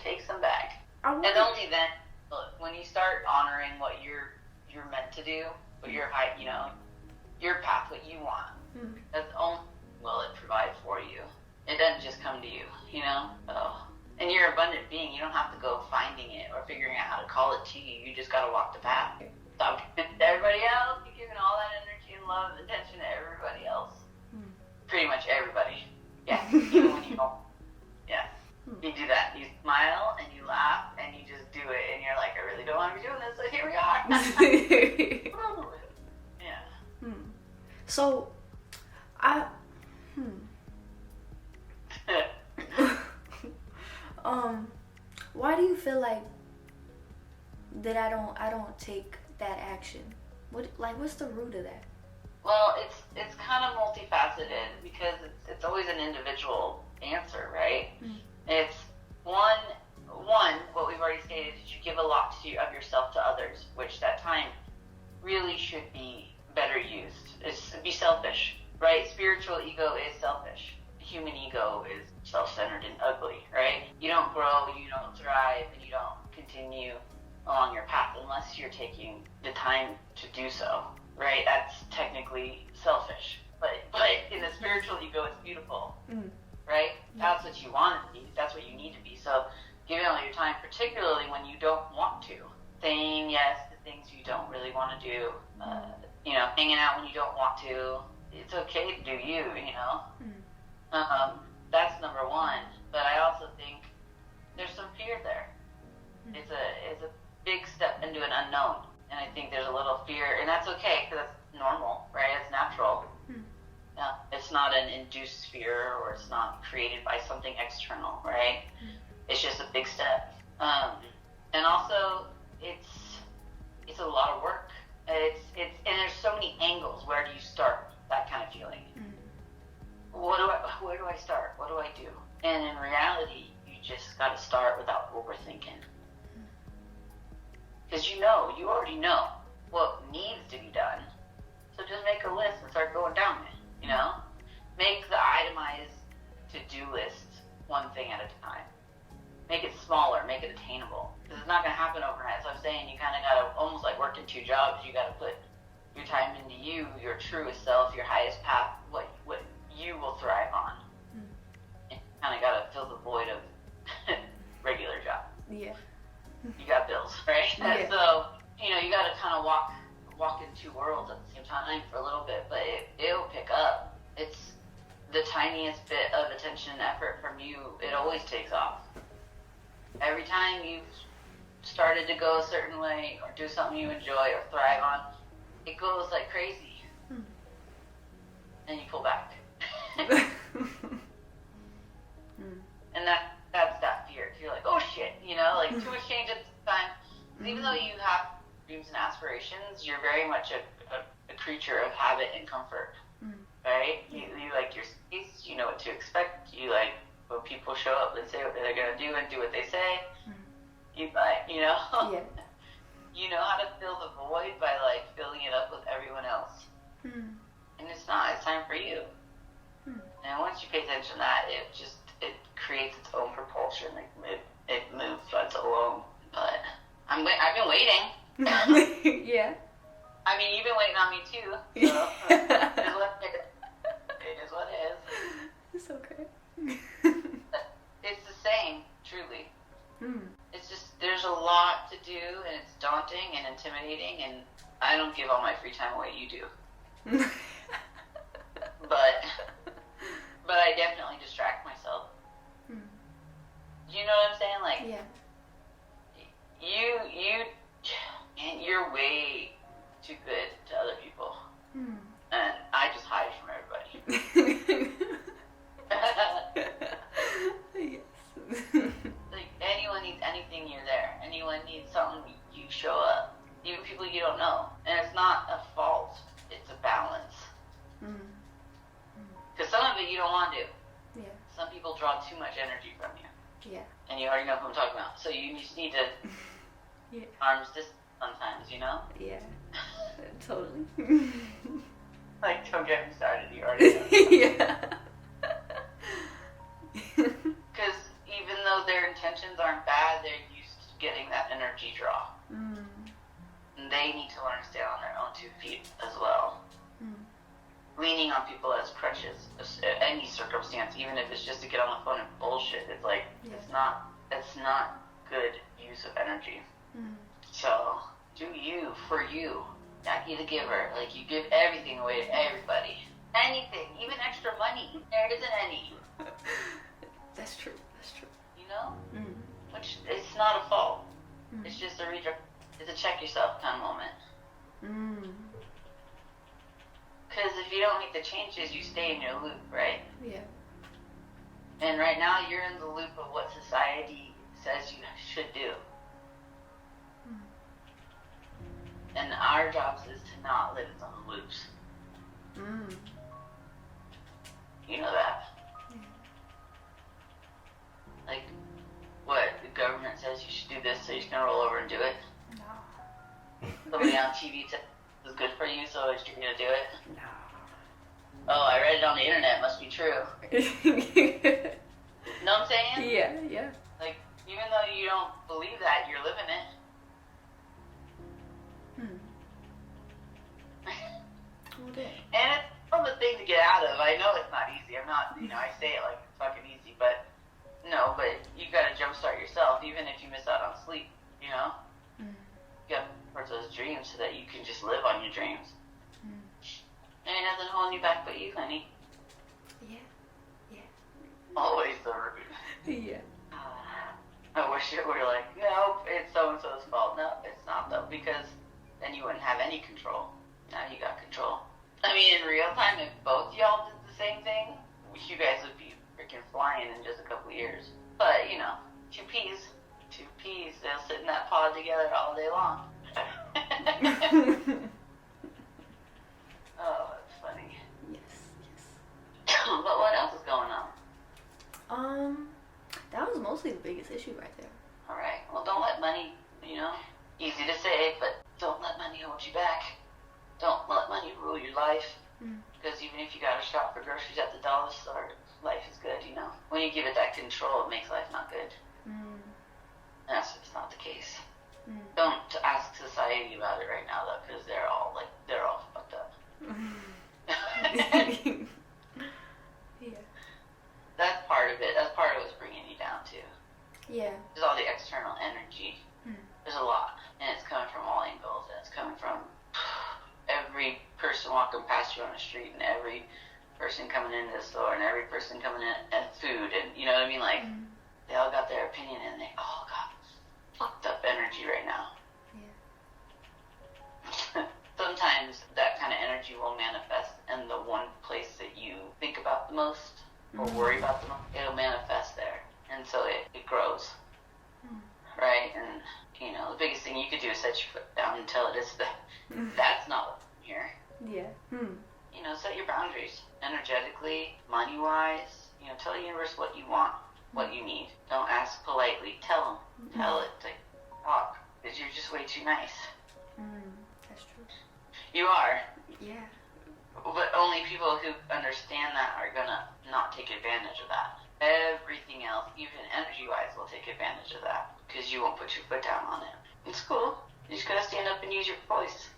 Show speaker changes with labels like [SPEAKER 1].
[SPEAKER 1] takes them back. And only then, when you start honoring what you're meant to do, what your your path, what you want, that's only will it provide for you. It doesn't just come to you, and you're an abundant being. You don't have to go finding it or figuring out how to call it to you. You just got to walk the path. Stop giving it to everybody else. You're giving all that energy and love and attention to everybody else. Pretty much everybody. Yeah, even when you don't. Yeah. You do that. You smile and you laugh and you just do it. And you're like, I really don't want to be doing this, so here we are. Yeah.
[SPEAKER 2] So, why do you feel like that I don't take that action? What's the root of that?
[SPEAKER 1] Well, it's kind of multifaceted because it's always an individual answer, right? It's one what we've already stated is you give a lot of yourself to others, which that time really should be better used. It's be selfish, right? Spiritual ego is selfish. Human ego is self-centered and ugly, right? You don't grow, you don't thrive, and you don't continue along your path unless you're taking the time to do so, right? That's technically selfish. But in the spiritual ego, it's beautiful, right? That's what you want to be. That's what you need to be. So giving all your time, particularly when you don't want to, saying yes to things you don't really want to do, hanging out when you don't want to. It's okay to do you, That's number one. But I also think there's some fear there. It's a big step into an unknown, and I think there's a little fear, and that's okay because that's normal, right? It's natural. It's not an induced fear, or it's not created by something external, right? It's just a big step. And also, it's a lot of work. And there's so many angles. Where do you start? That kind of feeling. Where do I start? What do I do? And in reality, you just got to start without overthinking. Because you already know what needs to be done. So just make a list and start going down it, Make the itemized to-do list one thing at a time. Make it smaller, make it attainable. Because it's not going to happen overnight. So I'm saying you kind of got to, almost like working 2 jobs, you got to put your time into you, your truest self, your highest path, what you will thrive on. And you kind of got to fill the void of regular job.
[SPEAKER 2] Yeah.
[SPEAKER 1] You got bills, right?
[SPEAKER 2] Yeah.
[SPEAKER 1] So, you got to kind of walk in 2 worlds at the same time for a little bit, but it'll pick up. It's the tiniest bit of attention and effort from you, it always takes off. Every time you've started to go a certain way or do something you enjoy or thrive on, it goes like crazy. And you pull back. And that's that fear. You're like, oh shit, too much change at the time. Even though you have dreams and aspirations, you're very much a creature of habit and comfort, right? You like your space, you know what to expect, you like when people show up and say what they're going to do and do what they say, you
[SPEAKER 2] Yeah.
[SPEAKER 1] You know how to fill the void by filling it up with everyone else. And it's time for you. And once you pay attention to that, it creates its own propulsion. It moves by its own. But I've been waiting.
[SPEAKER 2] Yeah.
[SPEAKER 1] I mean, you've been waiting on me too. So it is what it is.
[SPEAKER 2] It's okay.
[SPEAKER 1] It's the same, truly. It's just, there's a lot to do, and it's daunting and intimidating, and I don't give all my free time away, you do. But I definitely distract myself. You know what I'm saying?
[SPEAKER 2] Yeah.
[SPEAKER 1] You're way too good to other people. And I just hide from everybody.
[SPEAKER 2] Yes.
[SPEAKER 1] Anyone needs anything, you're there. Anyone needs something, you show up. Even people you don't know. And it's not a fault, it's a balance. Because some of it you don't want to do.
[SPEAKER 2] Yeah.
[SPEAKER 1] Some people draw too much energy from you.
[SPEAKER 2] Yeah.
[SPEAKER 1] And you already know who I'm talking about. So you just need to arms distance sometimes,
[SPEAKER 2] Yeah. Totally.
[SPEAKER 1] Don't get me started, you already know.
[SPEAKER 2] Yeah.
[SPEAKER 1] Because even though their intentions aren't bad, they're used to getting that energy draw. And they need to learn to stand on their own 2 feet as well. Leaning on people as crutches, any circumstance, even if it's just to get on the phone and bullshit, it's like, it's not good use of energy. So, do you, for you, Jackie the giver, like you give everything away to everybody. Anything, even extra money, there isn't any.
[SPEAKER 2] That's true.
[SPEAKER 1] You know? Which, it's not a fault. It's just a redirect. It's a check yourself kind of moment. Because if you don't make the changes, you stay in your loop, right?
[SPEAKER 2] Yeah.
[SPEAKER 1] And right now, you're in the loop of what society says you should do. And our jobs is to not live in those loops. You know that. Like, what? The government says you should do this, so you're just gonna roll over and do it?
[SPEAKER 2] No.
[SPEAKER 1] Somebody on TV says this is good for you, so you're gonna do it?
[SPEAKER 2] No.
[SPEAKER 1] Oh, I read it on the internet, must be true. Know what I'm saying?
[SPEAKER 2] Yeah.
[SPEAKER 1] Like, even though you don't believe that, you're living it. And it's a thing to get out of. I know it's not easy. I'm not, I say it like it's fucking easy, but no, but you gotta jumpstart yourself, even if you miss out on sleep, you know? You gotta towards those dreams so that you can just live on your dreams. Ain't nothing holding you back but you, honey.
[SPEAKER 2] Yeah.
[SPEAKER 1] Always the root.
[SPEAKER 2] Yeah.
[SPEAKER 1] I wish it were like, nope, it's so-and-so's fault. No, it's not though, because then you wouldn't have any control. Now you got control. I mean, in real time, if both y'all did the same thing, you guys would be freaking flying in just a couple years. But, 2 peas, they'll sit in that pod together all day long. Oh, that's funny.
[SPEAKER 2] Yes.
[SPEAKER 1] But what else is going on?
[SPEAKER 2] That was mostly the biggest issue right there.
[SPEAKER 1] All right. Well, don't let money, easy to say, but don't let money hold you back. Don't let money rule your life. Because even if you got to shop for groceries at the dollar store, life is good, When you give it that control, it makes life not good. That's just not the case. Don't ask society about it right now, though, because they're all fucked up.
[SPEAKER 2] Yeah.
[SPEAKER 1] That's part of it. That's part of what's bringing you down, too.
[SPEAKER 2] Yeah.
[SPEAKER 1] There's all the external energy. There's a lot. And it's coming from all angles. And it's coming from every person walking past you on the street, and every person coming into the store, and every person coming in at food, and you know what I mean? Like, they all got their opinion, and they all got fucked up energy right now. Yeah. Sometimes that kind of energy will manifest in the one place that you think about the most, or worry about the most. It'll manifest there, and so it grows. Right? And, the biggest thing you could do is set your foot down and tell it is that that's not what I'm here.
[SPEAKER 2] Yeah.
[SPEAKER 1] Set your boundaries energetically, money-wise. Tell the universe what you want, what you need. Don't ask politely. Tell them. Tell it. Talk. Because you're just way too nice.
[SPEAKER 2] That's true.
[SPEAKER 1] You are.
[SPEAKER 2] Yeah.
[SPEAKER 1] But only people who understand that are going to not take advantage of that. Everything else, even energy-wise, will take advantage of that. Because you won't put your foot down on it. It's cool. You just got to stand up and use your voice.